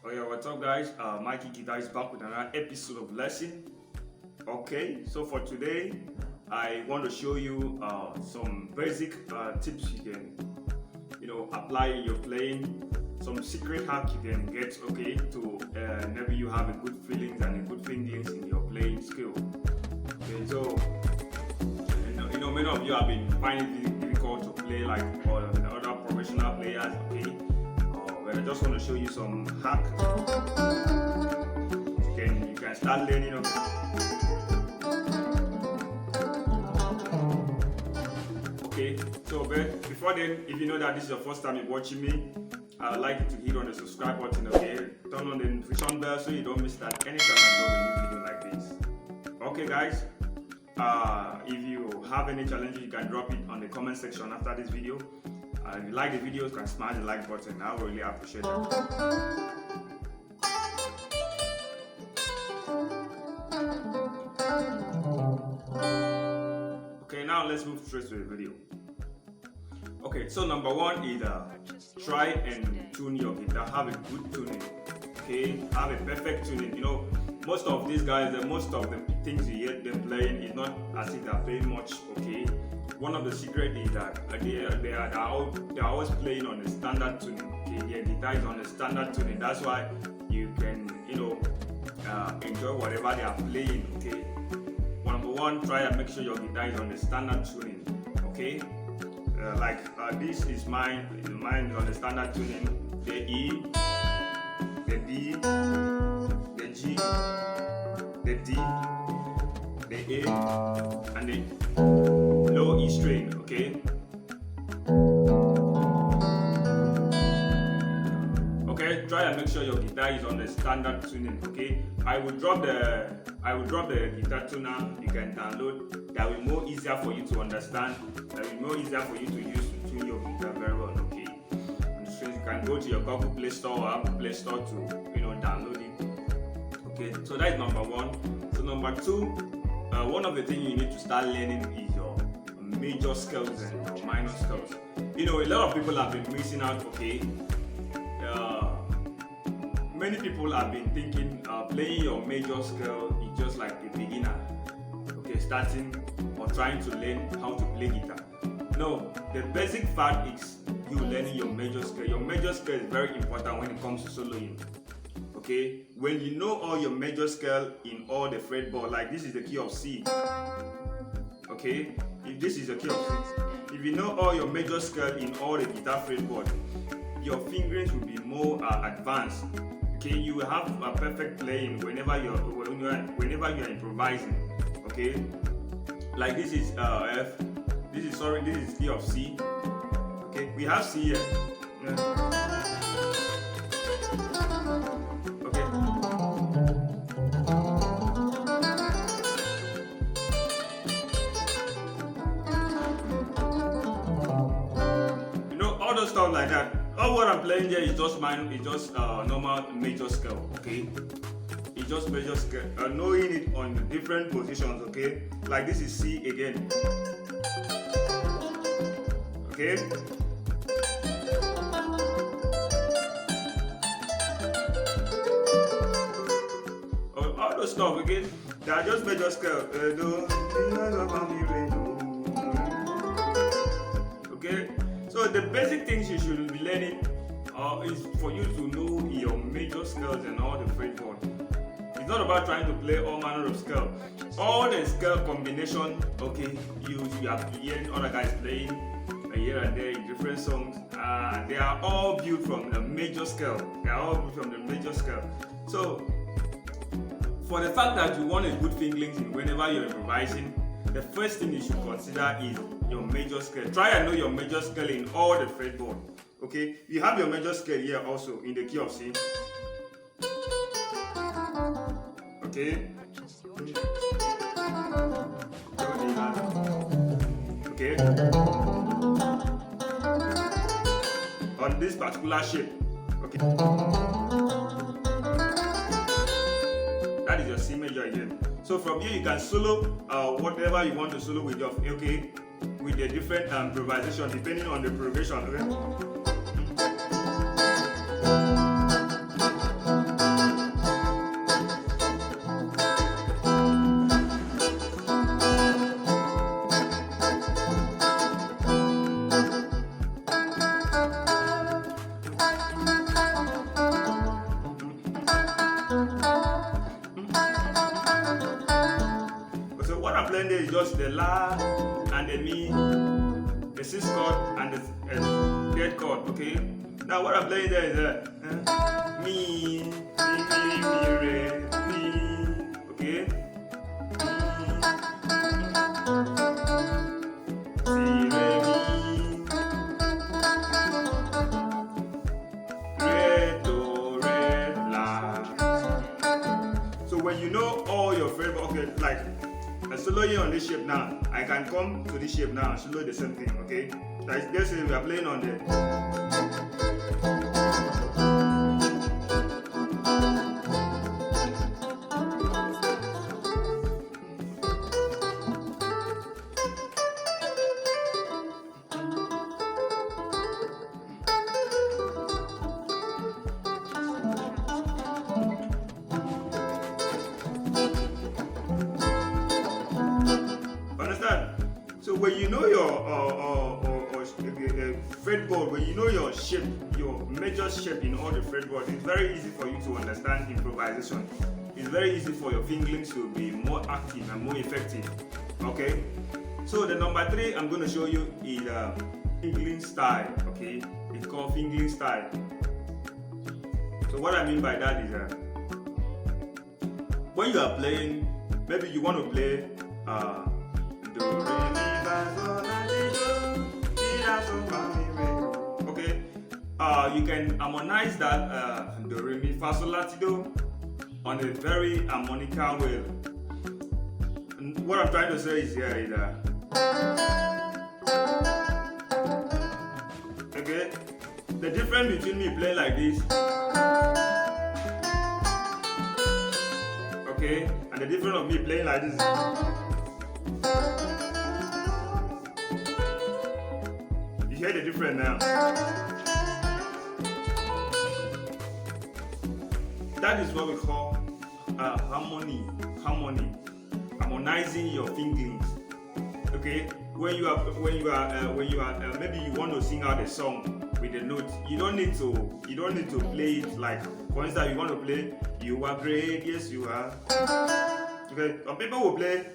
Oh yeah, what's up guys? Mikey Guitar is back with another episode of lesson. Okay, so for today, I want to show you some basic tips you can, apply in your playing. Some secret hack you can get, okay, to maybe you have a good feelings and a good fingerings in your playing skill. Okay, so many of you have been finding it difficult to play like other professional players, okay. But I just want to show you some hack. You can start learning. Okay. So before then, if you know that this is your first time you're watching me, I'd like you to hit on the subscribe button. Okay. Turn on the notification bell so you don't miss that anytime I drop a new video like this. Okay, guys. If you have any challenges, you can drop it on the comment section after this video. If you like the video, you can smash the like button. I really appreciate it. Okay, now let's move straight to the video. Okay, so number one is try and tune your guitar. Have a good tuning. Okay, have a perfect tuning. Most of these guys, most of the things you hear them playing is not as if they're playing much. Okay. One of the secrets is that they're always playing on a standard tuning. Okay, their guitar is on a standard tuning. That's why you can enjoy whatever they are playing. Okay. Number one, try and make sure your guitar is on a standard tuning. Okay. This is mine. Mine is on the standard tuning. The E, the D, the G, the D, the A, and the low E string, okay? Okay, try and make sure your guitar is on the standard tuning, okay? I will drop the guitar tuner you can download. That will be more easier for you to understand. That will be more easier for you to use to tune your guitar very well, okay? And so you can go to your Google Play Store or Apple Play Store to download it. Okay, so that is number one. So number two, one of the things you need to start learning is your major scales and your minor scales. A lot of people have been missing out, okay? Many people have been thinking playing your major scale is just like a beginner, okay, starting or trying to learn how to play guitar. No, the basic fact is you learning your major scale. Your major scale is very important when it comes to soloing. Okay, when you know all your major scale in all the fretboard, like this is the key of C. Okay, if this is the key of C, if you know all your major scale in all the guitar fretboard, your fingerings will be more advanced. Okay, you will have a perfect playing whenever you're improvising. Okay, like this is F. This is key of C. Okay, we have C here. All those stuff like that. All what I'm playing here is just mine. It's just normal major scale. Okay, it's just major scale. Knowing it on different positions. Okay, like this is C again. Okay. All those stuff. Okay, they are just major scale. Okay. So the basic things you should be learning is for you to know your major scales and all the fretboard. It's not about trying to play all manner of scale. All the scale combination, okay, you have hearing other guys playing here and there in different songs. They are all built from the major scale. So for the fact that you want a good fingering whenever you're improvising, the first thing you should consider is your major scale. Try and know your major scale in all the fretboard. Okay, you have your major scale here also in the key of C. Okay. Okay. On this particular shape. Okay. That is your C major again. So from here you can solo whatever you want to solo with your with the different improvisation depending on the progression. Okay? playing there is just the La and the Mi, the 6th chord and the 3rd chord, okay? Now what I'm playing there is Mi, Re, Mi, okay? Si, Re, Mi, Re, Do, Re, La. So when you know all your favorite, okay, like I solo here on this shape now, I can come to this shape now and solo the same thing, okay? Like this is we are playing on the understand? So when you know your fretboard, when you know your shape, your major shape in all the fretboards, it's very easy for you to understand improvisation. It's very easy for your fingerings to be more active and more effective. Okay? So the number 3 I'm going to show you is fingering style. Okay? It's called fingering style. So what I mean by that is when you are playing, maybe you want to play Do, Re, Mi, Fa, Sol, La, Si, Do, Si, La, Sol, Fa, Mi, Re. Okay, you can harmonize that Do, Re, Mi, Fa, Sol, La, Si, Do on a very harmonical way. And what I'm trying to say is here is okay, the difference between me playing like this, okay, and the difference of me playing like this. You hear the difference now? That is what we call harmony. Harmonizing your fingerings. Okay, when you are maybe you want to sing out a song with the notes, you don't need to play it like, for instance, you want to play "You are great, yes you are." Okay, some people will play.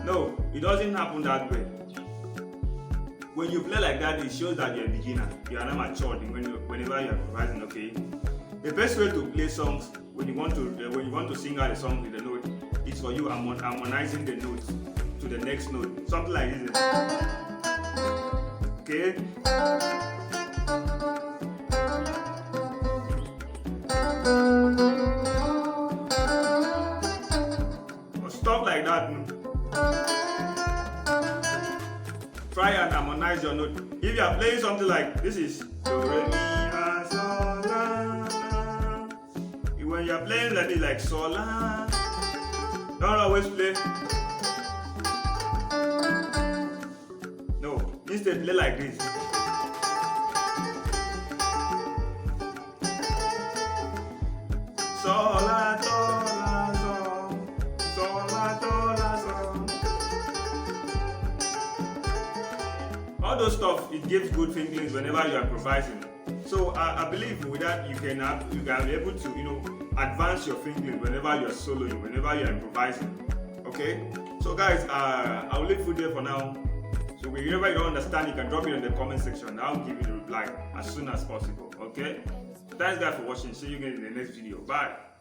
No, it doesn't happen that way. When you play like that, it shows that you're a beginner. You are not matured whenever you're improvising. Okay. The best way to play songs when you want to sing out a song with the note is for you harmonizing the notes to the next note. Something like this. Okay. Or stuff like that. Try and harmonize your note. If you are playing something like this is Do, Re, Mi, Fa, Sol, La. When you are playing like Sol, La, don't always play. No, instead play like this. Sol, La, Do, La, Sol, Sol, La, Do, La, Sol. All those stuff, it gives good fingerings whenever you are improvising. So I believe with that you can be able to advance your fingerings whenever you are soloing, whenever you are improvising. Okay. So guys, I'll leave it there for now. So whenever you don't understand, you can drop it in the comment section. I'll give you the reply as soon as possible. Okay. Thanks guys for watching. See you again in the next video. Bye.